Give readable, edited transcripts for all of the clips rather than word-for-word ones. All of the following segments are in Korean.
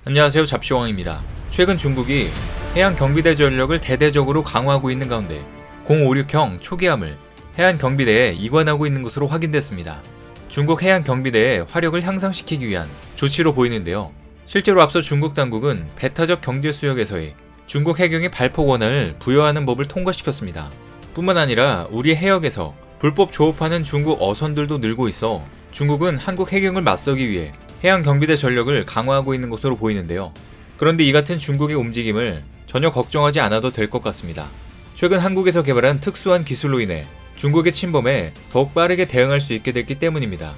안녕하세요, 잡시왕입니다. 최근 중국이 해양경비대 전력을 대대적으로 강화하고 있는 가운데 056형 초기함을 해안경비대에 이관하고 있는 것으로 확인됐습니다. 중국 해양경비대의 화력을 향상시키기 위한 조치로 보이는데요. 실제로 앞서 중국 당국은 배타적 경제수역에서의 중국 해경의 발포 권한을 부여하는 법을 통과시켰습니다. 뿐만 아니라 우리 해역에서 불법 조업하는 중국 어선들도 늘고 있어 중국은 한국 해경을 맞서기 위해 해양경비대 전력을 강화하고 있는 것으로 보이는데요. 그런데 이 같은 중국의 움직임을 전혀 걱정하지 않아도 될 것 같습니다. 최근 한국에서 개발한 특수한 기술로 인해 중국의 침범에 더욱 빠르게 대응할 수 있게 됐기 때문입니다.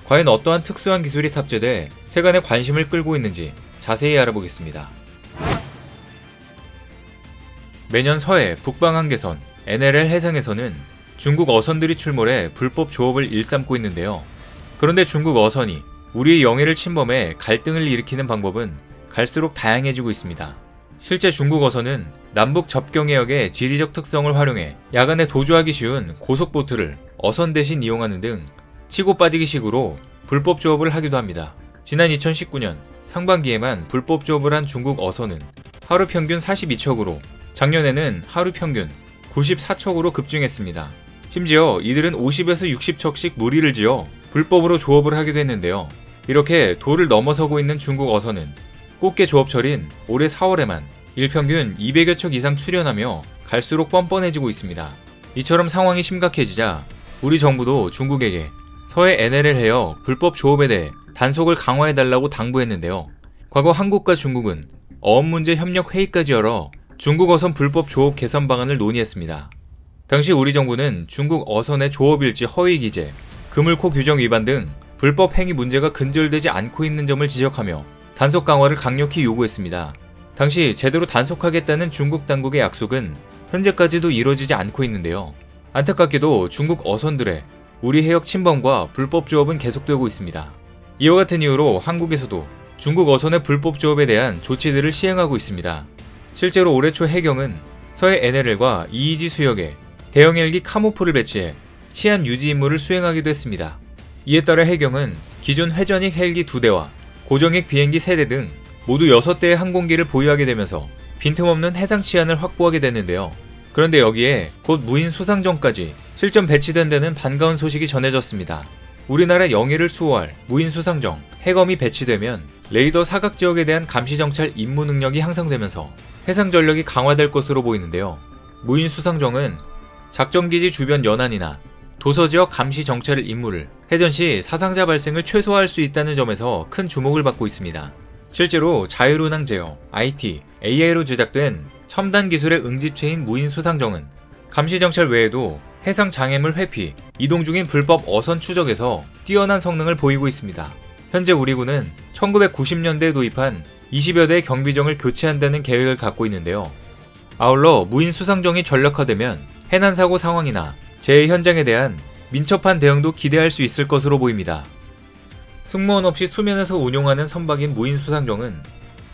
과연 어떠한 특수한 기술이 탑재돼 세간의 관심을 끌고 있는지 자세히 알아보겠습니다. 매년 서해 북방한계선 NLL 해상에서는 중국 어선들이 출몰해 불법 조업을 일삼고 있는데요. 그런데 중국 어선이 우리의 영해를 침범해 갈등을 일으키는 방법은 갈수록 다양해지고 있습니다. 실제 중국 어선은 남북 접경해역의 지리적 특성을 활용해 야간에 도주하기 쉬운 고속보트를 어선 대신 이용하는 등 치고 빠지기 식으로 불법 조업을 하기도 합니다. 지난 2019년 상반기에만 불법 조업을 한 중국 어선은 하루 평균 42척으로 작년에는 하루 평균 94척으로 급증했습니다. 심지어 이들은 50에서 60척씩 무리를 지어 불법으로 조업을 하기도 했는데요. 이렇게 도를 넘어서고 있는 중국 어선은 꽃게 조업철인 올해 4월에만 일평균 200여 척 이상 출현하며 갈수록 뻔뻔해지고 있습니다. 이처럼 상황이 심각해지자 우리 정부도 중국에게 서해 NLL 해역 불법 조업에 대해 단속을 강화해달라고 당부했는데요. 과거 한국과 중국은 어업문제 협력 회의까지 열어 중국 어선 불법 조업 개선 방안을 논의했습니다. 당시 우리 정부는 중국 어선의 조업일지 허위 기재, 그물코 규정 위반 등 불법 행위 문제가 근절되지 않고 있는 점을 지적하며 단속 강화를 강력히 요구했습니다. 당시 제대로 단속하겠다는 중국 당국의 약속은 현재까지도 이뤄지지 않고 있는데요. 안타깝게도 중국 어선들의 우리 해역 침범과 불법 조업은 계속되고 있습니다. 이와 같은 이유로 한국에서도 중국 어선의 불법 조업에 대한 조치들을 시행하고 있습니다. 실제로 올해 초 해경은 서해 NLL과 EEZ 수역에 대형 헬기 카모프를 배치해 치안 유지 임무를 수행하기도 했습니다. 이에 따라 해경은 기존 회전익 헬기 2대와 고정익 비행기 3대 등 모두 6대의 항공기를 보유하게 되면서 빈틈없는 해상 치안을 확보하게 됐는데요. 그런데 여기에 곧 무인 수상정까지 실전 배치된다는 반가운 소식이 전해졌습니다. 우리나라 영해를 수호할 무인 수상정 해검이 배치되면 레이더 사각 지역에 대한 감시 정찰 임무 능력이 향상되면서 해상 전력이 강화될 것으로 보이는데요. 무인 수상정은 작전기지 주변 연안이나 도서지역 감시 정찰 임무를 해전 시 사상자 발생을 최소화할 수 있다는 점에서 큰 주목을 받고 있습니다. 실제로 자율운항 제어, IT, AI로 제작된 첨단 기술의 응집체인 무인 수상정은 감시 정찰 외에도 해상 장애물 회피, 이동 중인 불법 어선 추적에서 뛰어난 성능을 보이고 있습니다. 현재 우리 군은 1990년대에 도입한 20여 대의 경비정을 교체한다는 계획을 갖고 있는데요. 아울러 무인 수상정이 전력화되면 해난사고 상황이나 재해 현장에 대한 민첩한 대응도 기대할 수 있을 것으로 보입니다. 승무원 없이 수면에서 운용하는 선박인 무인 수상정은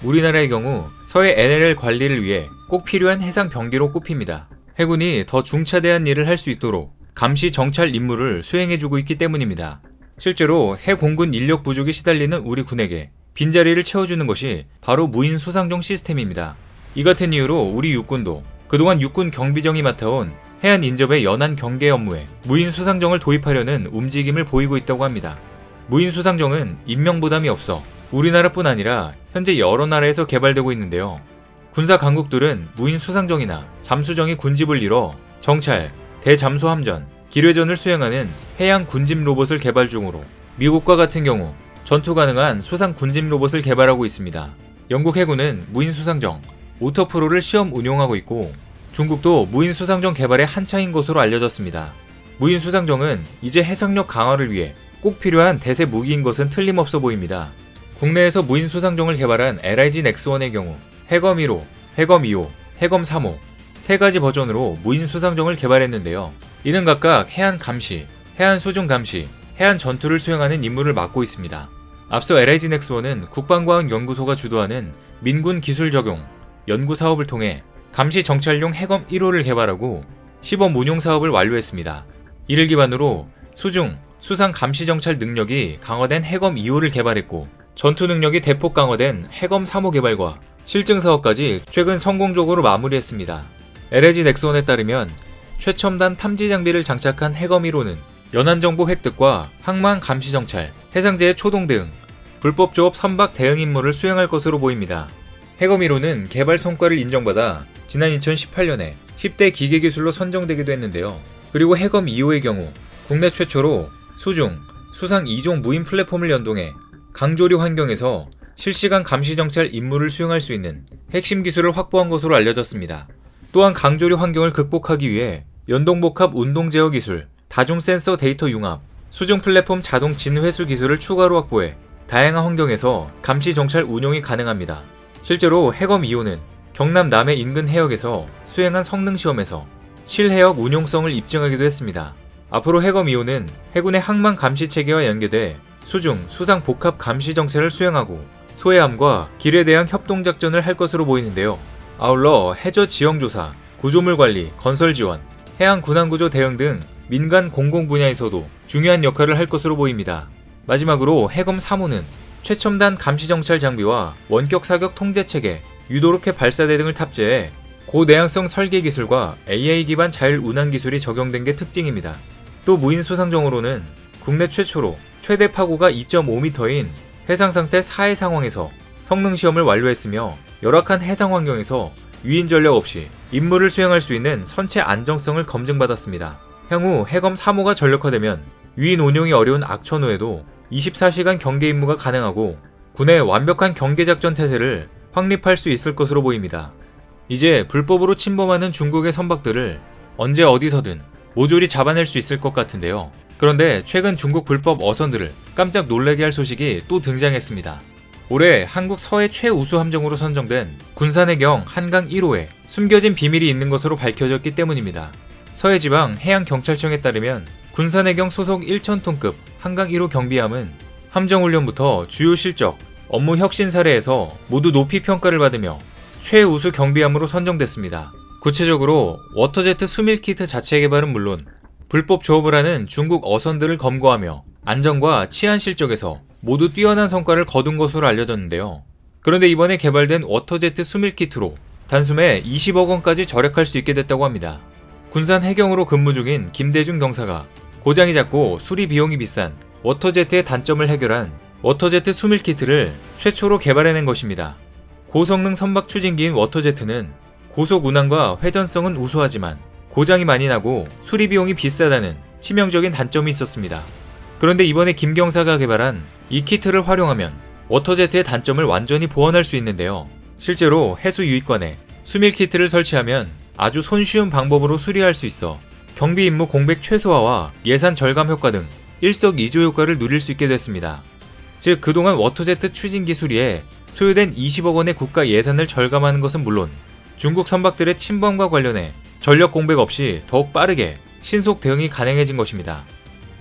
우리나라의 경우 서해 NLL 관리를 위해 꼭 필요한 해상 병기로 꼽힙니다. 해군이 더 중차대한 일을 할 수 있도록 감시 정찰 임무를 수행해주고 있기 때문입니다. 실제로 해공군 인력 부족에 시달리는 우리 군에게 빈자리를 채워주는 것이 바로 무인 수상정 시스템입니다. 이 같은 이유로 우리 육군도 그동안 육군 경비정이 맡아온 해안 인접의 연안 경계 업무에 무인 수상정을 도입하려는 움직임을 보이고 있다고 합니다. 무인 수상정은 인명 부담이 없어 우리나라뿐 아니라 현재 여러 나라에서 개발되고 있는데요. 군사 강국들은 무인 수상정이나 잠수정이 군집을 이뤄 정찰, 대잠수함전, 기뢰전을 수행하는 해양 군집 로봇을 개발 중으로 미국과 같은 경우 전투 가능한 수상 군집 로봇을 개발하고 있습니다. 영국 해군은 무인 수상정 오터프로를 시험 운용하고 있고 중국도 무인 수상정 개발에 한창인 것으로 알려졌습니다. 무인 수상정은 이제 해상력 강화를 위해 꼭 필요한 대세 무기인 것은 틀림없어 보입니다. 국내에서 무인 수상정을 개발한 LIG 넥스원의 경우 해검 1호, 해검 2호, 해검 3호 세 가지 버전으로 무인 수상정을 개발했는데요. 이는 각각 해안 감시, 해안 수중 감시, 해안 전투를 수행하는 임무를 맡고 있습니다. 앞서 LIG 넥스원은 국방과학연구소가 주도하는 민군 기술 적용 연구 사업을 통해 감시 정찰용 해검 1호를 개발하고 시범 운용 사업을 완료했습니다. 이를 기반으로 수중, 수상 감시 정찰 능력이 강화된 해검 2호를 개발했고 전투 능력이 대폭 강화된 해검 3호 개발과 실증 사업까지 최근 성공적으로 마무리했습니다. LG 넥스원에 따르면 최첨단 탐지 장비를 장착한 해검 1호는 연안 정보 획득과 항만 감시 정찰, 해상제의 초동 대응, 불법 조업 선박 대응 임무를 수행할 것으로 보입니다. 해검 1호는 개발 성과를 인정받아 지난 2018년에 10대 기계기술로 선정되기도 했는데요. 그리고 해검 2호의 경우 국내 최초로 수중, 수상 2종 무인 플랫폼을 연동해 강조리 환경에서 실시간 감시 정찰 임무를 수행할 수 있는 핵심 기술을 확보한 것으로 알려졌습니다. 또한 강조리 환경을 극복하기 위해 연동복합 운동 제어 기술, 다중 센서 데이터 융합, 수중 플랫폼 자동 진회수 기술을 추가로 확보해 다양한 환경에서 감시 정찰 운용이 가능합니다. 실제로 해검 2호는 경남 남해 인근 해역에서 수행한 성능 시험에서 실해역 운용성을 입증하기도 했습니다. 앞으로 해검 2호는 해군의 항만 감시 체계와 연계돼 수중, 수상 복합 감시 정찰을 수행하고 소해함과 길에 대한 협동작전을 할 것으로 보이는데요. 아울러 해저 지형조사, 구조물 관리, 건설 지원, 해양 군항구조 대응 등 민간 공공 분야에서도 중요한 역할을 할 것으로 보입니다. 마지막으로 해검 3호는 최첨단 감시 정찰 장비와 원격 사격 통제 체계, 유도로켓 발사대 등을 탑재해 고내향성 설계 기술과 AI 기반 자율 운항 기술이 적용된 게 특징입니다. 또 무인 수상정으로는 국내 최초로 최대 파고가 2.5m인 해상 상태 4해 상황에서 성능 시험을 완료했으며 열악한 해상 환경에서 유인 전력 없이 임무를 수행할 수 있는 선체 안정성을 검증받았습니다. 향후 해검 3호가 전력화되면 유인 운용이 어려운 악천후에도 24시간 경계 임무가 가능하고 군의 완벽한 경계 작전 태세를 확립할 수 있을 것으로 보입니다. 이제 불법으로 침범하는 중국의 선박들을 언제 어디서든 모조리 잡아낼 수 있을 것 같은데요. 그런데 최근 중국 불법 어선들을 깜짝 놀라게 할 소식이 또 등장했습니다. 올해 한국 서해 최우수 함정으로 선정된 군산해경 한강 1호에 숨겨진 비밀이 있는 것으로 밝혀졌기 때문입니다. 서해지방 해양경찰청에 따르면 군산해경 소속 1,000톤급 한강 1호 경비함은 함정훈련부터 주요 실적, 업무 혁신 사례에서 모두 높이 평가를 받으며 최우수 경비함으로 선정됐습니다. 구체적으로 워터제트 수밀키트 자체 개발은 물론 불법 조업을 하는 중국 어선들을 검거하며 안전과 치안 실적에서 모두 뛰어난 성과를 거둔 것으로 알려졌는데요. 그런데 이번에 개발된 워터제트 수밀키트로 단숨에 20억 원까지 절약할 수 있게 됐다고 합니다. 군산 해경으로 근무 중인 김대중 경사가 고장이 잦고 수리 비용이 비싼 워터제트의 단점을 해결한 워터제트 수밀키트를 최초로 개발해낸 것입니다. 고성능 선박 추진기인 워터제트는 고속 운항과 회전성은 우수하지만 고장이 많이 나고 수리 비용이 비싸다는 치명적인 단점이 있었습니다. 그런데 이번에 김 경사가 개발한 이 키트를 활용하면 워터제트의 단점을 완전히 보완할 수 있는데요. 실제로 해수 유입관에 수밀 키트를 설치하면 아주 손쉬운 방법으로 수리할 수 있어 경비 임무 공백 최소화와 예산 절감 효과 등 일석이조 효과를 누릴 수 있게 됐습니다. 즉 그동안 워터제트 추진기 수리에 소요된 20억 원의 국가 예산을 절감하는 것은 물론 중국 선박들의 침범과 관련해 전력 공백 없이 더욱 빠르게 신속 대응이 가능해진 것입니다.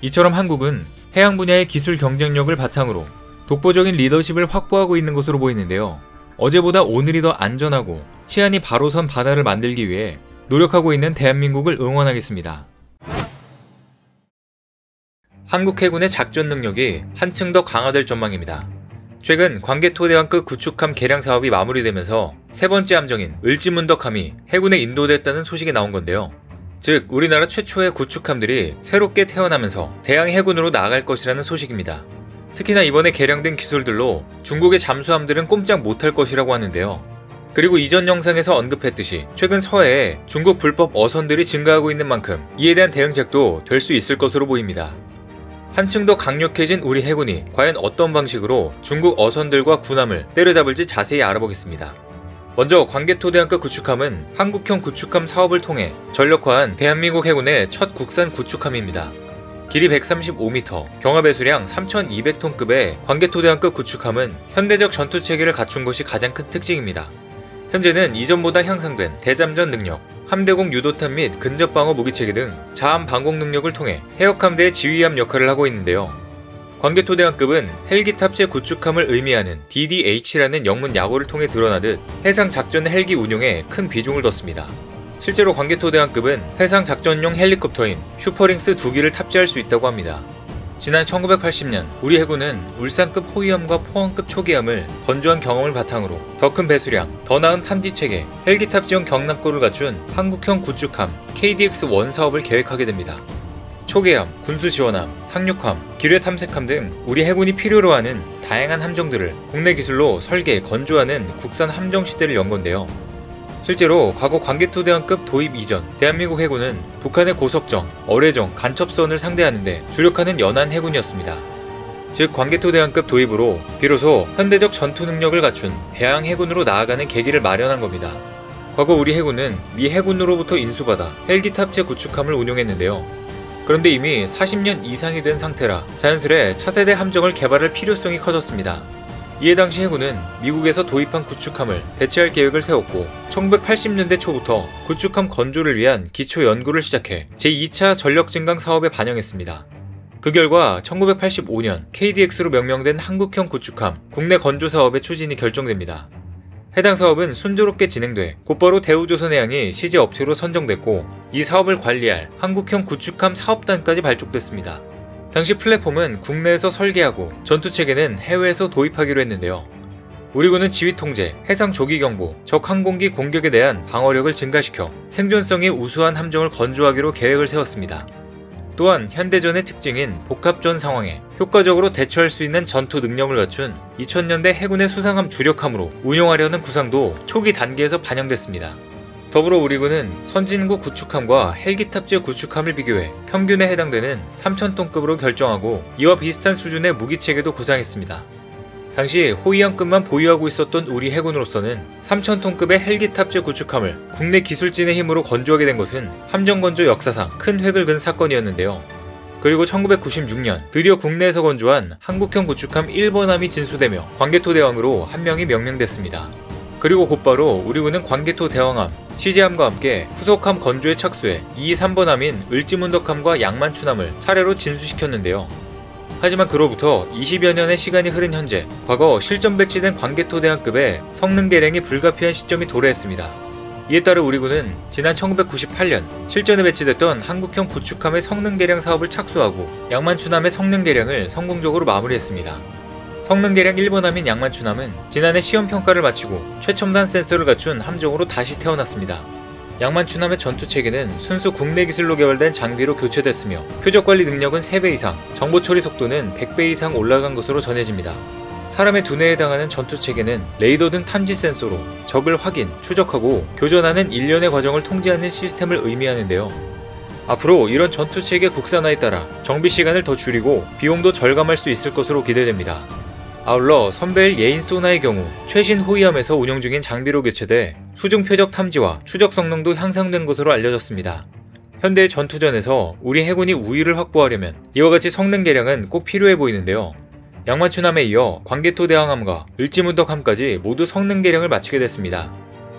이처럼 한국은 해양 분야의 기술 경쟁력을 바탕으로 독보적인 리더십을 확보하고 있는 것으로 보이는데요. 어제보다 오늘이 더 안전하고 치안이 바로 선 바다를 만들기 위해 노력하고 있는 대한민국을 응원하겠습니다. 한국 해군의 작전 능력이 한층 더 강화될 전망입니다. 최근 광개토대왕급 구축함 개량 사업이 마무리되면서 세 번째 함정인 을지문덕함이 해군에 인도됐다는 소식이 나온 건데요. 즉 우리나라 최초의 구축함들이 새롭게 태어나면서 대양 해군으로 나아갈 것이라는 소식입니다. 특히나 이번에 개량된 기술들로 중국의 잠수함들은 꼼짝 못할 것이라고 하는데요. 그리고 이전 영상에서 언급했듯이 최근 서해에 중국 불법 어선들이 증가하고 있는 만큼 이에 대한 대응책도 될 수 있을 것으로 보입니다. 한층 더 강력해진 우리 해군이 과연 어떤 방식으로 중국 어선들과 군함을 때려잡을지 자세히 알아보겠습니다. 먼저 광개토대왕급 구축함은 한국형 구축함 사업을 통해 전력화한 대한민국 해군의 첫 국산 구축함입니다. 길이 135m, 경합배수량 3200톤급의 광개토대왕급 구축함은 현대적 전투체계를 갖춘 것이 가장 큰 특징입니다. 현재는 이전보다 향상된 대잠전 능력, 함대공 유도탄 및 근접방어 무기체계 등 자함 방공 능력을 통해 해역함대의 지휘함 역할을 하고 있는데요. 광개토대왕급은 헬기 탑재 구축함을 의미하는 DDH라는 영문 약어를 통해 드러나듯 해상 작전 헬기 운용에 큰 비중을 뒀습니다. 실제로 광개토대왕급은 해상 작전용 헬리콥터인 슈퍼링스 2기를 탑재할 수 있다고 합니다. 지난 1980년 우리 해군은 울산급 호위함과 포항급 초기함을 건조한 경험을 바탕으로 더 큰 배수량, 더 나은 탐지체계, 헬기탑 지원 경납고를 갖춘 한국형 구축함 KDX-1 사업을 계획하게 됩니다. 초계함, 군수지원함, 상륙함, 기뢰탐색함 등 우리 해군이 필요로 하는 다양한 함정들을 국내 기술로 설계, 건조하는 국산 함정 시대를 연 건데요. 실제로 과거 광개토대왕급 도입 이전 대한민국 해군은 북한의 고석정, 어뢰정, 간첩선을 상대하는 데 주력하는 연안 해군이었습니다. 즉 광개토대왕급 도입으로 비로소 현대적 전투 능력을 갖춘 대항 해군으로 나아가는 계기를 마련한 겁니다. 과거 우리 해군은 미 해군으로부터 인수받아 헬기 탑재 구축함을 운용했는데요. 그런데 이미 40년 이상이 된 상태라 자연스레 차세대 함정을 개발할 필요성이 커졌습니다. 이에 당시 해군은 미국에서 도입한 구축함을 대체할 계획을 세웠고 1980년대 초부터 구축함 건조를 위한 기초 연구를 시작해 제2차 전력증강 사업에 반영했습니다. 그 결과 1985년 KDX로 명명된 한국형 구축함 국내 건조 사업의 추진이 결정됩니다. 해당 사업은 순조롭게 진행돼 곧바로 대우조선해양이 시제 업체로 선정됐고 이 사업을 관리할 한국형 구축함 사업단까지 발족됐습니다. 당시 플랫폼은 국내에서 설계하고 전투체계는 해외에서 도입하기로 했는데요. 우리 군은 지휘통제, 해상 조기경보, 적 항공기 공격에 대한 방어력을 증가시켜 생존성이 우수한 함정을 건조하기로 계획을 세웠습니다. 또한 현대전의 특징인 복합전 상황에 효과적으로 대처할 수 있는 전투 능력을 갖춘 2000년대 해군의 수상함 주력함으로 운용하려는 구상도 초기 단계에서 반영됐습니다. 더불어 우리 군은 선진국 구축함과 헬기 탑재 구축함을 비교해 평균에 해당되는 3000톤급으로 결정하고 이와 비슷한 수준의 무기체계도 구상했습니다. 당시 호위함급만 보유하고 있었던 우리 해군으로서는 3000톤급의 헬기 탑재 구축함을 국내 기술진의 힘으로 건조하게 된 것은 함정건조 역사상 큰 획을 그은 사건이었는데요. 그리고 1996년 드디어 국내에서 건조한 한국형 구축함 1번함이 진수되며 광개토대왕으로 한 명이 명명됐습니다. 그리고 곧바로 우리 군은 광개토 대왕함, 시제함과 함께 후속함 건조에 착수해 2, 3번함인 을지문덕함과 양만춘함을 차례로 진수시켰는데요. 하지만 그로부터 20여 년의 시간이 흐른 현재 과거 실전 배치된 광개토 대왕급의 성능 개량이 불가피한 시점이 도래했습니다. 이에 따라 우리 군은 지난 1998년 실전에 배치됐던 한국형 구축함의 성능 개량 사업을 착수하고 양만춘함의 성능 개량을 성공적으로 마무리했습니다. 성능 개량 1번함인 양만춘함은 지난해 시험평가를 마치고 최첨단 센서를 갖춘 함정으로 다시 태어났습니다. 양만춘함의 전투체계는 순수 국내 기술로 개발된 장비로 교체됐으며 표적관리 능력은 3배 이상, 정보처리 속도는 100배 이상 올라간 것으로 전해집니다. 사람의 두뇌에 해당하는 전투체계는 레이더 등 탐지 센서로 적을 확인, 추적하고 교전하는 일련의 과정을 통제하는 시스템을 의미하는데요. 앞으로 이런 전투체계 국산화에 따라 정비 시간을 더 줄이고 비용도 절감할 수 있을 것으로 기대됩니다. 아울러 선배일 예인 소나의 경우 최신 호위함에서 운영 중인 장비로 교체돼 수중 표적 탐지와 추적 성능도 향상된 것으로 알려졌습니다. 현대의 전투전에서 우리 해군이 우위를 확보하려면 이와 같이 성능 개량은 꼭 필요해 보이는데요. 양만춘함에 이어 광개토 대왕함과 을지문덕함까지 모두 성능 개량을 마치게 됐습니다.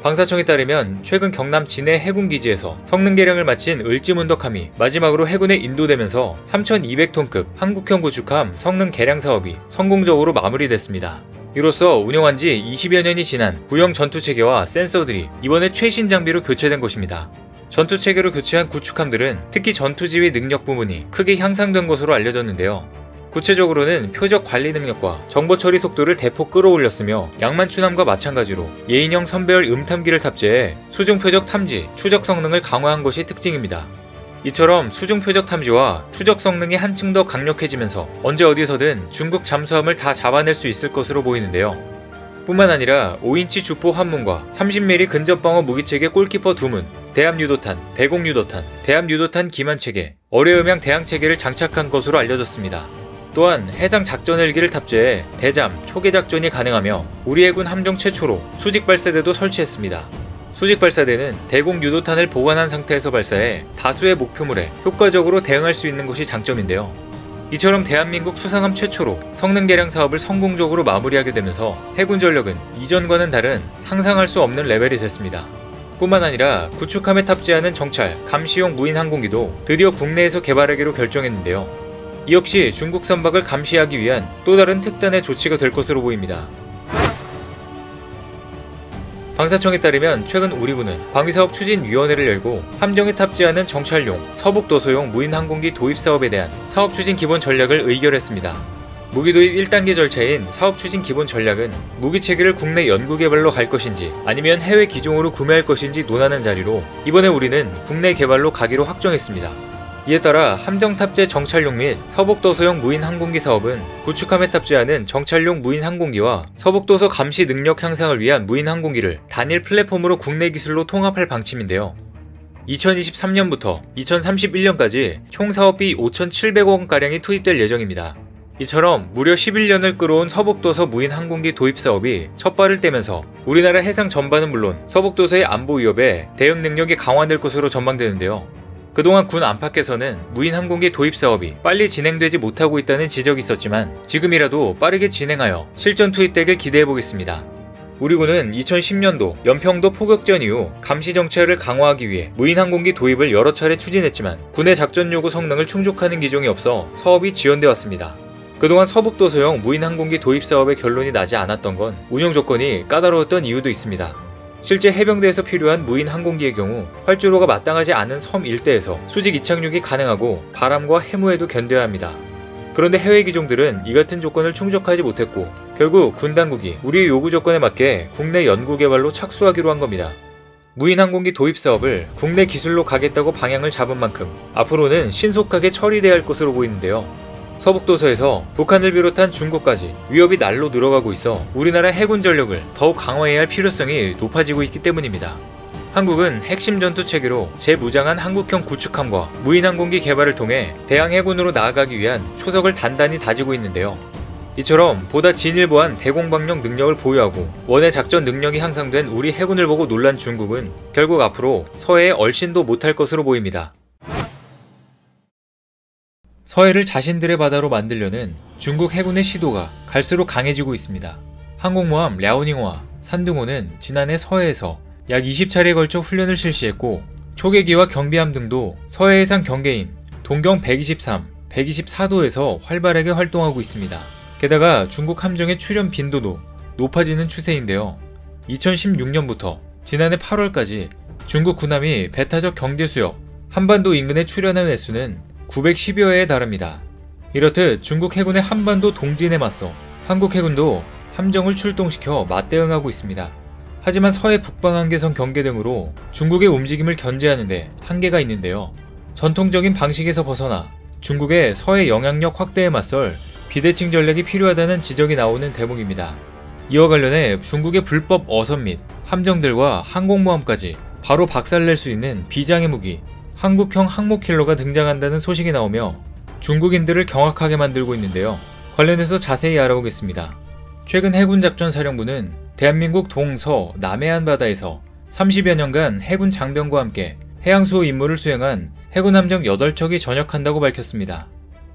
방사청에 따르면 최근 경남 진해 해군기지에서 성능 개량을 마친 을지문덕함이 마지막으로 해군에 인도되면서 3200톤급 한국형 구축함 성능 개량 사업이 성공적으로 마무리됐습니다. 이로써 운영한 지 20여 년이 지난 구형 전투체계와 센서들이 이번에 최신 장비로 교체된 것입니다. 전투체계로 교체한 구축함들은 특히 전투지휘 능력 부분이 크게 향상된 것으로 알려졌는데요. 구체적으로는 표적 관리 능력과 정보 처리 속도를 대폭 끌어올렸으며 양만춘함과 마찬가지로 예인형 선배열 음탐기를 탑재해 수중 표적 탐지, 추적 성능을 강화한 것이 특징입니다. 이처럼 수중 표적 탐지와 추적 성능이 한층 더 강력해지면서 언제 어디서든 중국 잠수함을 다 잡아낼 수 있을 것으로 보이는데요. 뿐만 아니라 5인치 주포 한문과 30mm 근접방어 무기체계 골키퍼 2문, 대함유도탄, 대공유도탄, 대함유도탄 기만체계, 어뢰음향 대항체계를 장착한 것으로 알려졌습니다. 또한 해상 작전 헬기를 탑재해 대잠, 초계 작전이 가능하며 우리 해군 함정 최초로 수직 발사대도 설치했습니다. 수직 발사대는 대공 유도탄을 보관한 상태에서 발사해 다수의 목표물에 효과적으로 대응할 수 있는 것이 장점인데요. 이처럼 대한민국 수상함 최초로 성능 개량 사업을 성공적으로 마무리하게 되면서 해군 전력은 이전과는 다른 상상할 수 없는 레벨이 됐습니다. 뿐만 아니라 구축함에 탑재하는 정찰, 감시용 무인 항공기도 드디어 국내에서 개발하기로 결정했는데요. 이 역시 중국 선박을 감시하기 위한 또 다른 특단의 조치가 될 것으로 보입니다. 방사청에 따르면 최근 우리군은 방위사업 추진위원회를 열고 함정에 탑재하는 정찰용, 서북도서용 무인항공기 도입 사업에 대한 사업 추진 기본 전략을 의결했습니다. 무기 도입 1단계 절차인 사업 추진 기본 전략은 무기 체계를 국내 연구 개발로 갈 것인지 아니면 해외 기종으로 구매할 것인지 논하는 자리로 이번에 우리는 국내 개발로 가기로 확정했습니다. 이에 따라 함정 탑재 정찰용 및 서북도서용 무인 항공기 사업은 구축함에 탑재하는 정찰용 무인 항공기와 서북도서 감시 능력 향상을 위한 무인 항공기를 단일 플랫폼으로 국내 기술로 통합할 방침인데요. 2023년부터 2031년까지 총 사업비 5,700억원가량이 투입될 예정입니다. 이처럼 무려 11년을 끌어온 서북도서 무인 항공기 도입 사업이 첫 발을 떼면서 우리나라 해상 전반은 물론 서북도서의 안보 위협에 대응 능력이 강화될 것으로 전망되는데요. 그동안 군 안팎에서는 무인 항공기 도입 사업이 빨리 진행되지 못하고 있다는 지적이 있었지만 지금이라도 빠르게 진행하여 실전 투입되길 기대해보겠습니다. 우리 군은 2010년도 연평도 포격전 이후 감시 정찰을 강화하기 위해 무인 항공기 도입을 여러 차례 추진했지만 군의 작전 요구 성능을 충족하는 기종이 없어 사업이 지연돼 왔습니다. 그동안 서북도서용 무인 항공기 도입 사업의 결론이 나지 않았던 건 운영 조건이 까다로웠던 이유도 있습니다. 실제 해병대에서 필요한 무인 항공기의 경우 활주로가 마땅하지 않은 섬 일대에서 수직 이착륙이 가능하고 바람과 해무에도 견뎌야 합니다. 그런데 해외 기종들은 이 같은 조건을 충족하지 못했고 결국 군 당국이 우리의 요구 조건에 맞게 국내 연구 개발로 착수하기로 한 겁니다. 무인 항공기 도입 사업을 국내 기술로 가겠다고 방향을 잡은 만큼 앞으로는 신속하게 처리돼야 할 것으로 보이는데요. 서북도서에서 북한을 비롯한 중국까지 위협이 날로 늘어가고 있어 우리나라 해군 전력을 더욱 강화해야 할 필요성이 높아지고 있기 때문입니다. 한국은 핵심 전투 체계로 재무장한 한국형 구축함과 무인 항공기 개발을 통해 대항 해군으로 나아가기 위한 초석을 단단히 다지고 있는데요. 이처럼 보다 진일보한 대공방력 능력을 보유하고 원의 작전 능력이 향상된 우리 해군을 보고 놀란 중국은 결국 앞으로 서해에 얼씬도 못할 것으로 보입니다. 서해를 자신들의 바다로 만들려는 중국 해군의 시도가 갈수록 강해지고 있습니다. 항공모함 랴오닝호와 산둥호는 지난해 서해에서 약 20차례에 걸쳐 훈련을 실시했고 초계기와 경비함 등도 서해해상 경계인 동경 123, 124도에서 활발하게 활동하고 있습니다. 게다가 중국 함정의 출현 빈도도 높아지는 추세인데요. 2016년부터 지난해 8월까지 중국 군함이 배타적 경제수역 한반도 인근에 출현한 횟수는 910여 회에 달합니다. 이렇듯 중국 해군의 한반도 동진에 맞서 한국 해군도 함정을 출동시켜 맞대응하고 있습니다. 하지만 서해 북방한계선 경계 등으로 중국의 움직임을 견제하는데 한계가 있는데요. 전통적인 방식에서 벗어나 중국의 서해 영향력 확대에 맞설 비대칭 전략이 필요하다는 지적이 나오는 대목입니다. 이와 관련해 중국의 불법 어선 및 함정들과 항공모함까지 바로 박살낼 수 있는 비장의 무기 한국형 항모킬러가 등장한다는 소식이 나오며 중국인들을 경악하게 만들고 있는데요. 관련해서 자세히 알아보겠습니다. 최근 해군작전사령부는 대한민국 동서 남해안 바다에서 30여 년간 해군 장병과 함께 해양수호 임무를 수행한 해군 함정 8척이 전역한다고 밝혔습니다.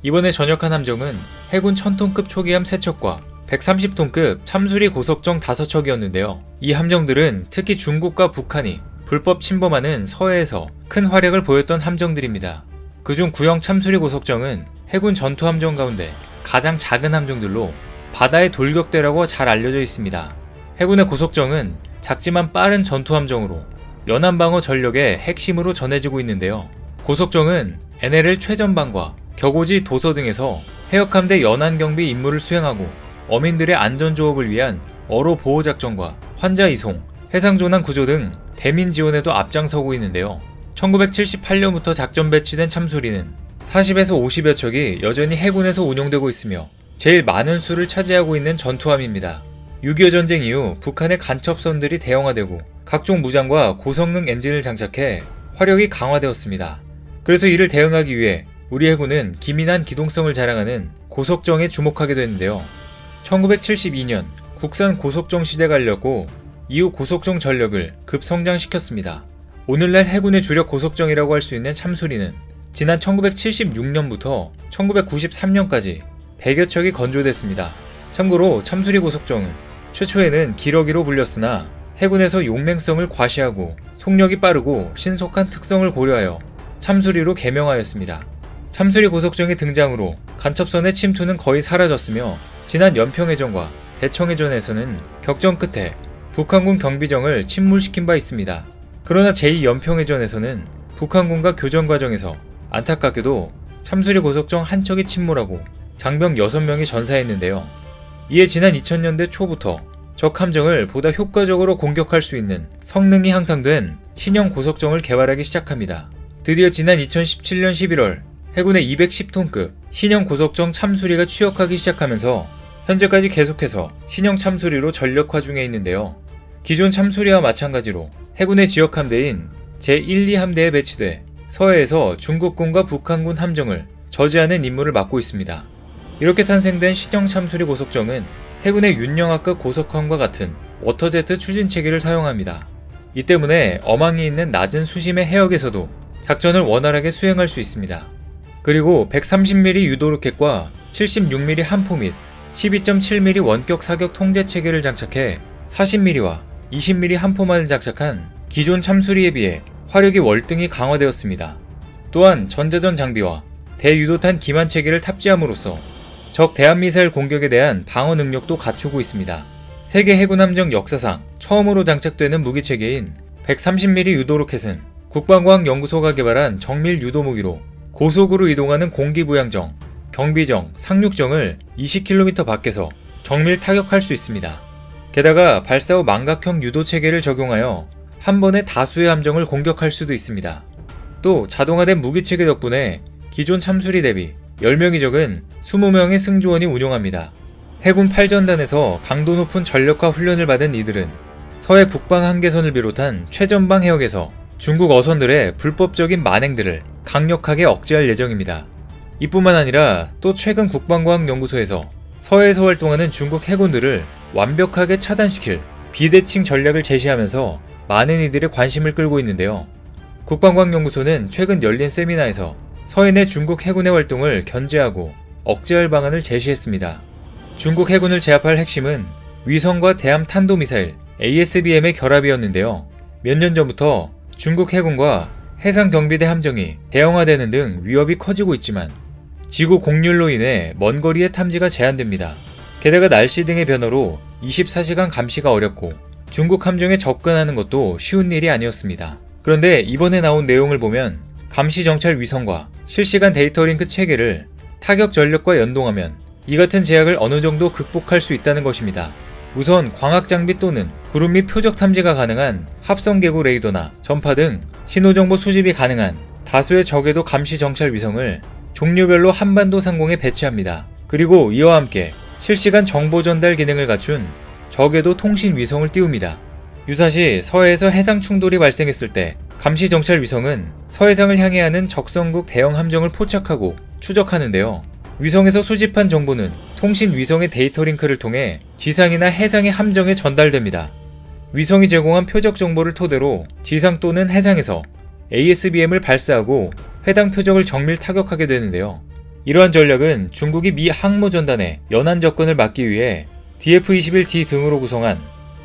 이번에 전역한 함정은 해군 1000톤급 초기함 3척과 130톤급 참수리 고석정 5척이었는데요. 이 함정들은 특히 중국과 북한이 불법 침범하는 서해에서 큰 활약을 보였던 함정들입니다. 그중 구형 참수리 고석정은 해군 전투함정 가운데 가장 작은 함정들로 바다의 돌격대라고 잘 알려져 있습니다. 해군의 고석정은 작지만 빠른 전투함정으로 연안방어 전력의 핵심으로 전해지고 있는데요. 고석정은 NLL 최전방과 격오지 도서 등에서 해역함대 연안경비 임무를 수행하고 어민들의 안전조업을 위한 어로 보호작전과 환자 이송, 해상조난 구조 등 대민 지원에도 앞장서고 있는데요. 1978년부터 작전 배치된 참수리는 40에서 50여 척이 여전히 해군에서 운용되고 있으며 제일 많은 수를 차지하고 있는 전투함입니다. 6.25 전쟁 이후 북한의 간첩선들이 대형화되고 각종 무장과 고성능 엔진을 장착해 화력이 강화되었습니다. 그래서 이를 대응하기 위해 우리 해군은 기민한 기동성을 자랑하는 고석정에 주목하게 되는데요. 1972년 국산 고석정 시대가 열렸고 이후 고석정 전력을 급성장시켰습니다. 오늘날 해군의 주력 고석정이라고 할 수 있는 참수리는 지난 1976년부터 1993년까지 100여 척이 건조됐습니다. 참고로 참수리 고석정은 최초에는 기러기로 불렸으나 해군에서 용맹성을 과시하고 속력이 빠르고 신속한 특성을 고려하여 참수리로 개명하였습니다. 참수리 고석정의 등장으로 간첩선의 침투는 거의 사라졌으며 지난 연평해전과 대청해전에서는 격전 끝에 북한군 경비정을 침몰시킨 바 있습니다. 그러나 제2연평해전에서는 북한군과 교전 과정에서 안타깝게도 참수리 고속정 한 척이 침몰하고 장병 6명이 전사했는데요. 이에 지난 2000년대 초부터 적 함정을 보다 효과적으로 공격할 수 있는 성능이 향상된 신형 고속정을 개발하기 시작합니다. 드디어 지난 2017년 11월 해군의 210톤급 신형 고속정 참수리가 취역하기 시작하면서 현재까지 계속해서 신형 참수리로 전력화 중에 있는데요. 기존 참수리와 마찬가지로 해군의 지역함대인 제1, 2함대에 배치돼 서해에서 중국군과 북한군 함정을 저지하는 임무를 맡고 있습니다. 이렇게 탄생된 신형 참수리 고속정은 해군의 윤영하급 고속함과 같은 워터제트 추진체계를 사용합니다. 이 때문에 어망이 있는 낮은 수심의 해역에서도 작전을 원활하게 수행할 수 있습니다. 그리고 130mm 유도로켓과 76mm 함포 및 12.7mm 원격 사격 통제체계를 장착해 40mm와 20mm 함포만을 장착한 기존 참수리에 비해 화력이 월등히 강화되었습니다. 또한 전자전 장비와 대유도탄 기만 체계를 탑재함으로써 적 대함미사일 공격에 대한 방어 능력도 갖추고 있습니다. 세계 해군 함정 역사상 처음으로 장착되는 무기체계인 130mm 유도로켓은 국방과학연구소가 개발한 정밀 유도무기로 고속으로 이동하는 공기부양정, 경비정, 상륙정을 20km 밖에서 정밀 타격할 수 있습니다. 게다가 발사 후 망각형 유도체계를 적용하여 한 번에 다수의 함정을 공격할 수도 있습니다. 또 자동화된 무기체계 덕분에 기존 참수리 대비 10명이 적은 20명의 승조원이 운용합니다. 해군 8전단에서 강도 높은 전력화 훈련을 받은 이들은 서해 북방 한계선을 비롯한 최전방 해역에서 중국 어선들의 불법적인 만행들을 강력하게 억제할 예정입니다. 이뿐만 아니라 또 최근 국방과학연구소에서 서해에서 활동하는 중국 해군들을 완벽하게 차단시킬 비대칭 전략을 제시하면서 많은 이들의 관심을 끌고 있는데요. 국방과학연구소는 최근 열린 세미나에서 서해 내 중국 해군의 활동을 견제하고 억제할 방안을 제시했습니다. 중국 해군을 제압할 핵심은 위성과 대함 탄도미사일 ASBM의 결합이었는데요. 몇 년 전부터 중국 해군과 해상경비대 함정이 대형화되는 등 위협이 커지고 있지만 지구 공률로 인해 먼 거리의 탐지가 제한됩니다. 게다가 날씨 등의 변화로 24시간 감시가 어렵고 중국 함정에 접근하는 것도 쉬운 일이 아니었습니다. 그런데 이번에 나온 내용을 보면 감시 정찰 위성과 실시간 데이터 링크 체계를 타격 전력과 연동하면 이 같은 제약을 어느 정도 극복할 수 있다는 것입니다. 우선 광학 장비 또는 구름 및 표적 탐지가 가능한 합성계구 레이더나 전파 등 신호정보 수집이 가능한 다수의 적외도 감시 정찰 위성을 종류별로 한반도 상공에 배치합니다. 그리고 이와 함께 실시간 정보 전달 기능을 갖춘 적외도 통신 위성을 띄웁니다. 유사시 서해에서 해상 충돌이 발생했을 때 감시 정찰 위성은 서해상을 향해 하는 적성국 대형 함정을 포착하고 추적하는데요. 위성에서 수집한 정보는 통신 위성의 데이터 링크를 통해 지상이나 해상의 함정에 전달됩니다. 위성이 제공한 표적 정보를 토대로 지상 또는 해상에서 ASBM을 발사하고 해당 표적을 정밀 타격하게 되는데요. 이러한 전략은 중국이 미 항모전단의 연안 접근을 막기 위해 DF-21D 등으로 구성한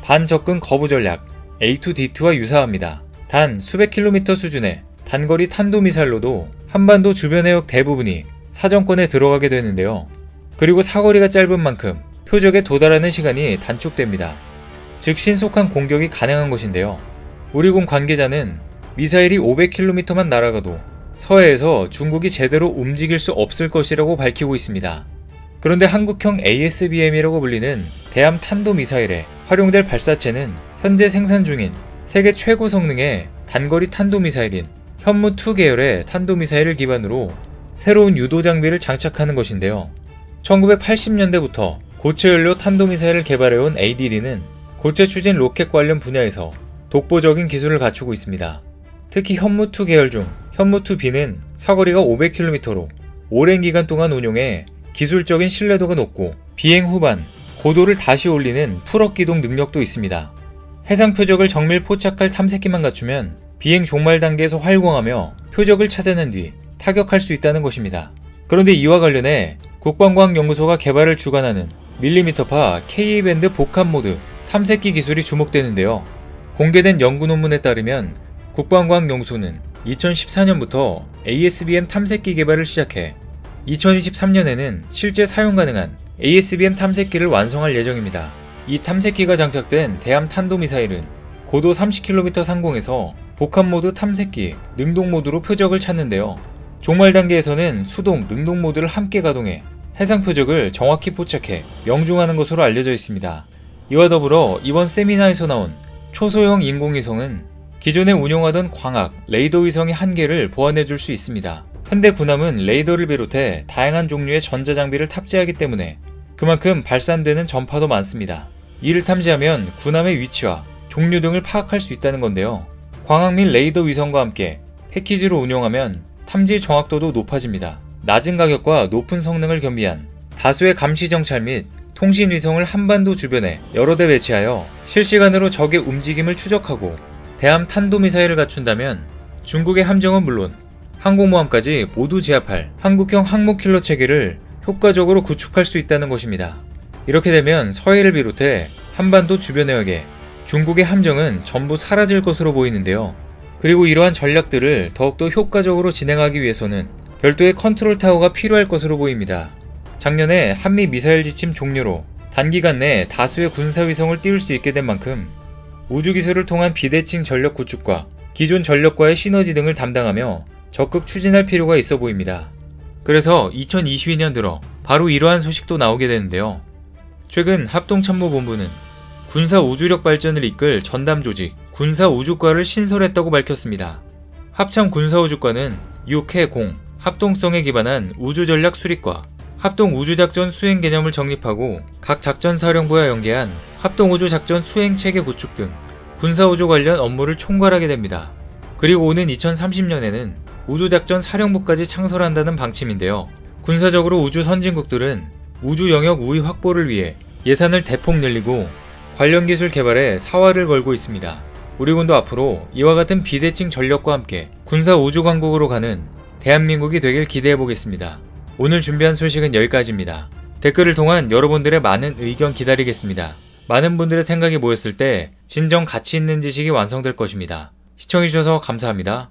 반접근 거부 전략 A2D2와 유사합니다. 단 수백 킬로미터 수준의 단거리 탄도미사일로도 한반도 주변 해역 대부분이 사정권에 들어가게 되는데요. 그리고 사거리가 짧은 만큼 표적에 도달하는 시간이 단축됩니다. 즉 신속한 공격이 가능한 것인데요. 우리 군 관계자는 미사일이 500km만 날아가도 서해에서 중국이 제대로 움직일 수 없을 것이라고 밝히고 있습니다. 그런데 한국형 ASBM이라고 불리는 대함 탄도미사일에 활용될 발사체는 현재 생산 중인 세계 최고 성능의 단거리 탄도미사일인 현무2 계열의 탄도미사일을 기반으로 새로운 유도 장비를 장착하는 것인데요. 1980년대부터 고체연료 탄도미사일을 개발해온 ADD는 고체 추진 로켓 관련 분야에서 독보적인 기술을 갖추고 있습니다. 특히 현무2 계열 중 현무2B는 사거리가 500km로 오랜 기간 동안 운용해 기술적인 신뢰도가 높고 비행 후반 고도를 다시 올리는 풀업 기동 능력도 있습니다. 해상 표적을 정밀 포착할 탐색기만 갖추면 비행 종말 단계에서 활공하며 표적을 찾아낸 뒤 타격할 수 있다는 것입니다. 그런데 이와 관련해 국방과학연구소가 개발을 주관하는 밀리미터파 K밴드 복합모드 탐색기 기술이 주목되는데요. 공개된 연구 논문에 따르면 국방과학연구소는 2014년부터 ASBM 탐색기 개발을 시작해 2023년에는 실제 사용 가능한 ASBM 탐색기를 완성할 예정입니다. 이 탐색기가 장착된 대함 탄도미사일은 고도 30km 상공에서 복합모드 탐색기, 능동모드로 표적을 찾는데요. 종말 단계에서는 수동, 능동 모드를 함께 가동해 해상 표적을 정확히 포착해 명중하는 것으로 알려져 있습니다. 이와 더불어 이번 세미나에서 나온 초소형 인공위성은 기존에 운용하던 광학, 레이더 위성의 한계를 보완해줄 수 있습니다. 현대 군함은 레이더를 비롯해 다양한 종류의 전자장비를 탑재하기 때문에 그만큼 발산되는 전파도 많습니다. 이를 탐지하면 군함의 위치와 종류 등을 파악할 수 있다는 건데요. 광학 및 레이더 위성과 함께 패키지로 운용하면 탐지 정확도도 높아집니다. 낮은 가격과 높은 성능을 겸비한 다수의 감시 정찰 및 통신 위성을 한반도 주변에 여러 대 배치하여 실시간으로 적의 움직임을 추적하고 대함 탄도미사일을 갖춘다면 중국의 함정은 물론 항공모함까지 모두 제압할 한국형 항모킬러 체계를 효과적으로 구축할 수 있다는 것입니다. 이렇게 되면 서해를 비롯해 한반도 주변 해역에 중국의 함정은 전부 사라질 것으로 보이는데요. 그리고 이러한 전략들을 더욱더 효과적으로 진행하기 위해서는 별도의 컨트롤 타워가 필요할 것으로 보입니다. 작년에 한미 미사일 지침 종료로 단기간 내에 다수의 군사위성을 띄울 수 있게 된 만큼 우주기술을 통한 비대칭 전력 구축과 기존 전력과의 시너지 등을 담당하며 적극 추진할 필요가 있어 보입니다. 그래서 2022년 들어 바로 이러한 소식도 나오게 되는데요. 최근 합동참모본부는 군사우주력 발전을 이끌 전담조직 군사우주과를 신설했다고 밝혔습니다. 합참군사우주과는 6해0 합동성에 기반한 우주전략 수립과 합동우주작전 수행 개념을 정립하고 각 작전사령부와 연계한 합동우주작전 수행체계 구축 등 군사우주 관련 업무를 총괄하게 됩니다. 그리고 오는 2030년에는 우주작전 사령부까지 창설한다는 방침인데요. 군사적으로 우주 선진국들은 우주 영역 우위 확보를 위해 예산을 대폭 늘리고 관련 기술 개발에 사활을 걸고 있습니다. 우리 군도 앞으로 이와 같은 비대칭 전력과 함께 군사 우주 강국으로 가는 대한민국이 되길 기대해 보겠습니다. 오늘 준비한 소식은 여기까지입니다. 댓글을 통한 여러분들의 많은 의견 기다리겠습니다. 많은 분들의 생각이 모였을 때 진정 가치 있는 지식이 완성될 것입니다. 시청해주셔서 감사합니다.